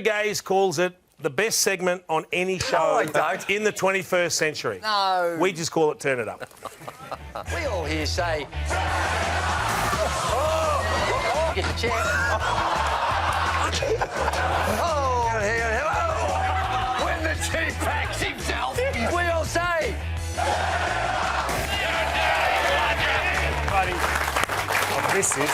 Gaze calls it the best segment on any show I don't. in the 21st century. No. We just call it Turn It Up. We all here say... Oh, get the chair. Oh, hello. When the chief backs himself, we all say... This is...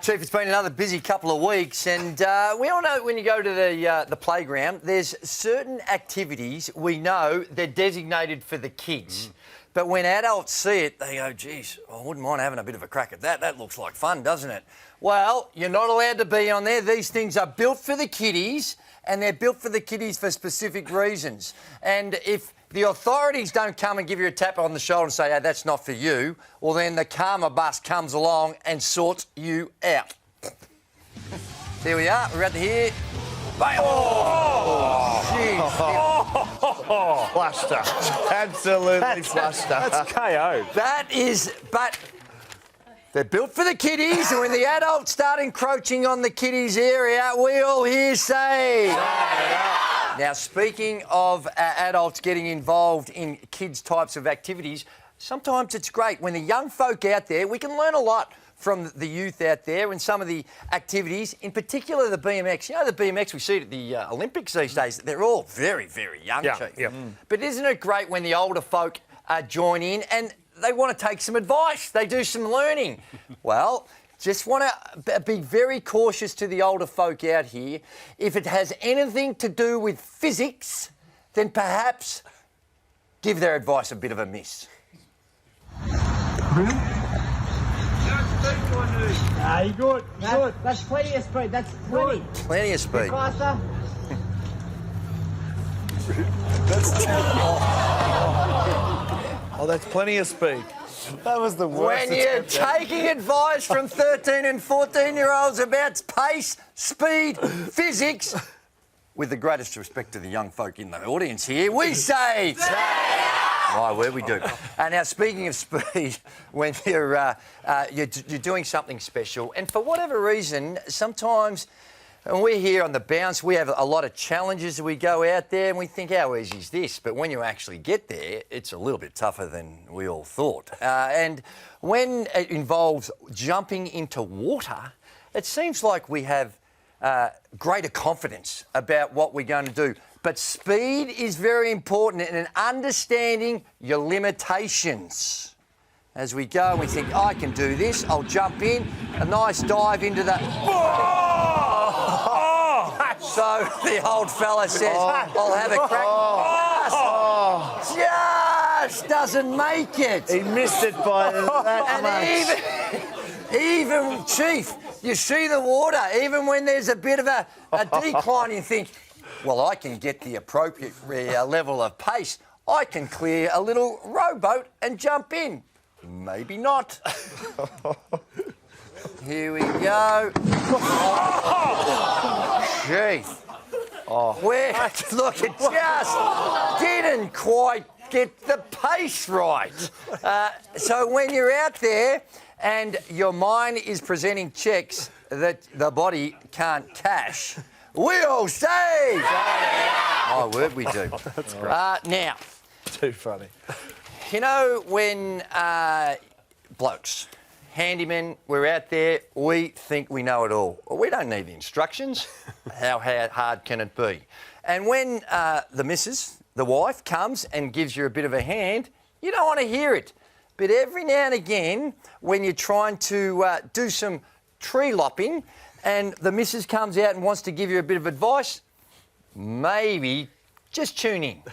Chief, it's been another busy couple of weeks, and we all know when you go to the playground, there's certain activities we know they're designated for the kids. But when adults see it, they go, geez, I wouldn't mind having a bit of a crack at that. That looks like fun, doesn't it? Well, you're not allowed to be on there. These things are built for the kiddies, and they're built for the kiddies for specific reasons. And if the authorities don't come and give you a tap on the shoulder and say, hey, that's not for you, well, then the karma bus comes along and sorts you out. Here we are. We're at the here. Bam! Oh, jeez. Flushed her. Absolutely flushed her. That's KO. That is... But they're built for the kiddies, and when the adults start encroaching on the kiddies' area, we all here say... Now, speaking of adults getting involved in kids' types of activities, sometimes it's great. When the young folk out there, we can learn a lot from the youth out there and some of the activities, in particular the BMX. You know, the BMX, we see it at the Olympics these days, they're all very, very young, Chief. Yeah. But isn't it great when the older folk join in and they want to take some advice, they do some learning? Well... Just want to be very cautious to the older folk out here. If it has anything to do with physics, then perhaps give their advice a bit of a miss. You're good. Good. That's plenty of speed. That's plenty. Plenty of speed. Faster. Oh, that's plenty of speed. That was the worst. When you're taking advice from 13 and 14-year-olds about pace, speed, physics, with the greatest respect to the young folk in the audience here, we say... My word, we do. Now, speaking of speed, when you're doing something special, and for whatever reason, sometimes... And we're here on the bounce, we have a lot of challenges as we go out there and we think, how easy is this? But when you actually get there, it's a little bit tougher than we all thought. And when it involves jumping into water, it seems like we have greater confidence about what we're going to do. But speed is very important and understanding your limitations. As we go and we think, I can do this, I'll jump in, a nice dive into the... So the old fella says, I'll have a crack. Just doesn't make it. He missed it by that much. Even, Chief, you see the water, even when there's a bit of a decline, you think, well, I can get the appropriate level of pace. I can clear a little rowboat and jump in. Maybe not. Here we go. Jeez. Look, it just didn't quite get the pace right. So when you're out there and your mind is presenting checks that the body can't cash, we all say... My word, we do. That's great. Now... Too funny. You know, when blokes, handymen, we're out there, we think we know it all. Well, we don't need the instructions. How hard can it be? And when the missus, the wife, comes and gives you a bit of a hand, you don't want to hear it. But every now and again, when you're trying to do some tree lopping and the missus comes out and wants to give you a bit of advice, maybe just tune in.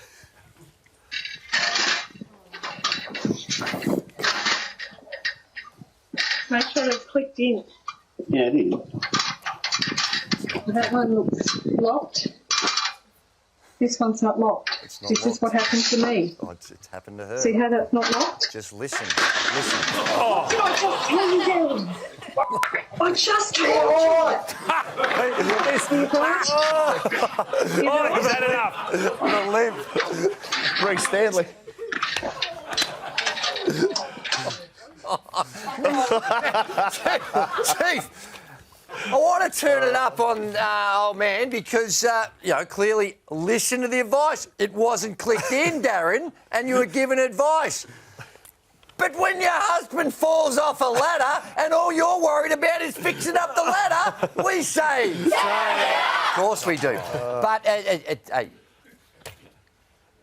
Make sure it's clicked in. Yeah, it is. That one looks locked. This one's not locked. It's not This locked. is what happened to me. Oh, it's happened to her. See how that's not locked? Just listen. Did I just tell you that? I just told you. Is that enough? The limp. Bruce Stanley. Chief, I want to turn it up on old man because, clearly listen to the advice. It wasn't clicked in, Darren, and you were given advice. But when your husband falls off a ladder and all you're worried about is fixing up the ladder, we say... Of course we do. But, hey,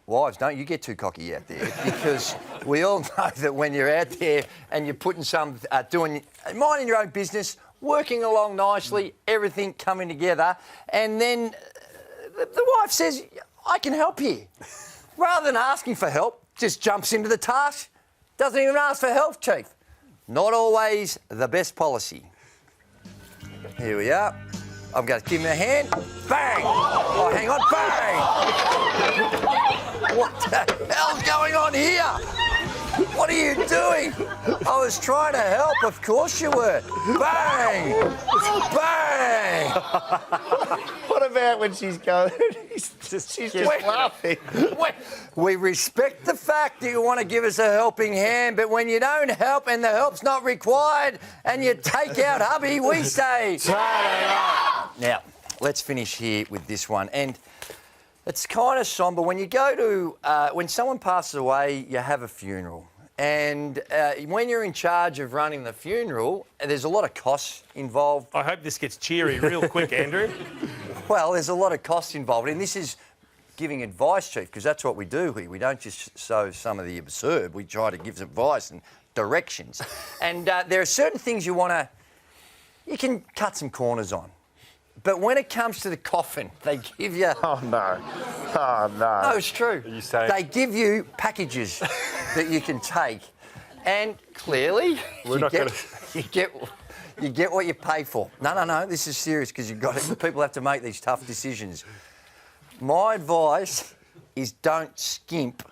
wives, don't you get too cocky out there, because we all know that when you're out there and you're putting minding your own business, working along nicely, everything coming together, and then the wife says, I can help here. Rather than asking for help, just jumps into the task. Doesn't even ask for help, Chief. Not always the best policy. Here we are. I'm going to give him a hand. Bang! Oh, hang on. Bang! What the hell's going on here? What are you doing? I was trying to help. Of course you were. Bang! Bang! What about when she's going? she's just laughing. We respect the fact that you want to give us a helping hand, but when you don't help and the help's not required and you take out hubby, we say... Now, let's finish here with this one. And it's kind of sombre. When you go to... when someone passes away, you have a funeral. And when you're in charge of running the funeral, there's a lot of costs involved. I hope this gets cheery real quick, Andrew. Well, there's a lot of costs involved. And this is giving advice, Chief, because that's what we do here. We don't just sow some of the absurd. We try to give advice and directions. And there are certain things you can cut some corners on. But when it comes to the coffin, they give you... Oh, no. Oh, no. No, it's true. Are you saying... They give you packages that you can take. And clearly, you get what you pay for. No, this is serious because people have to make these tough decisions. My advice is don't skimp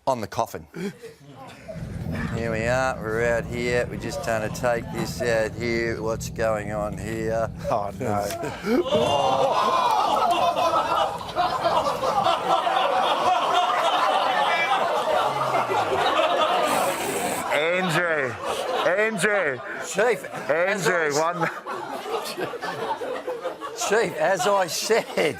on the coffin. Here we are, we're out here. We're just trying to take this out here. What's going on here? Oh, no. Andrew. Chief. Chief, as I said,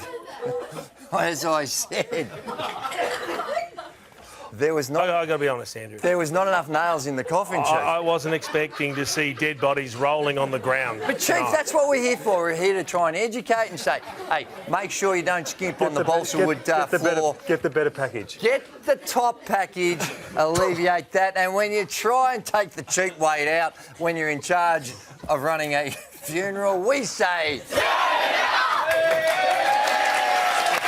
there was not... I got to be honest, Andrew. There was not enough nails in the coffin, Chief. I wasn't expecting to see dead bodies rolling on the ground. But, Chief, that's what we're here for. We're here to try and educate and say, hey, make sure you don't skimp on the balsa wood floor. Get the better package. Get the top package, alleviate that. And when you try and take the cheap weight out when you're in charge of running a funeral, we say...